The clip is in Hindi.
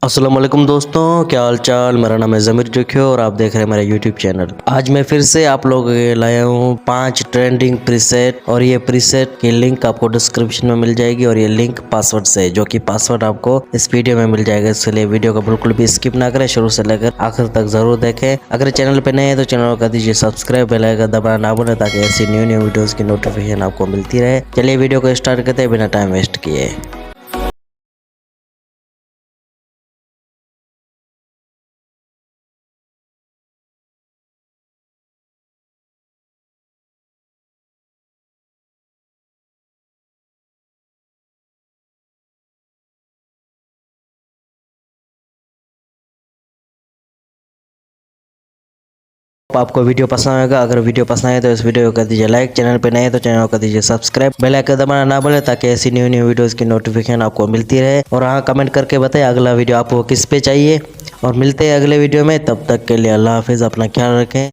अस्सलाम वालेकुम दोस्तों, क्या हाल चाल। मेरा नाम है ज़मीर जोखियो और आप देख रहे हैं मेरा यूट्यूब चैनल। आज मैं फिर से आप लोगों के लिए लाया हूँ 5 ट्रेंडिंग प्रीसेट और ये प्रीसेट की लिंक आपको डिस्क्रिप्शन में मिल जाएगी और ये लिंक पासवर्ड से है, जो कि पासवर्ड आपको इस वीडियो में मिल जाएगा। इसलिए वीडियो को बिल्कुल भी स्किप ना करें, शुरू से लेकर आखिर तक जरूर देखें। अगर चैनल पे नए हैं तो चैनल को कर दीजिए सब्सक्राइब, बेल आइकन दबाना ना भूलें ताकि ऐसी न्यू वीडियोज़ की नोटिफिकेशन आपको मिलती रहे। चलिए वीडियो को स्टार्ट करते हैं बिना टाइम वेस्ट किए। आपको वीडियो पसंद आएगा। अगर वीडियो पसंद आए तो इस वीडियो को कर दीजिए लाइक, चैनल पे नए हैं तो चैनल को कर दीजिए सब्सक्राइब, बेल आइकन दबाना ना भूलें ताकि ऐसी न्यू वीडियोस की नोटिफिकेशन आपको मिलती रहे। और हाँ, कमेंट करके बताएं अगला वीडियो आपको किस पे चाहिए। और मिलते हैं अगले वीडियो में, तब तक के लिए अल्लाह हाफिज़, अपना ख्याल रखें।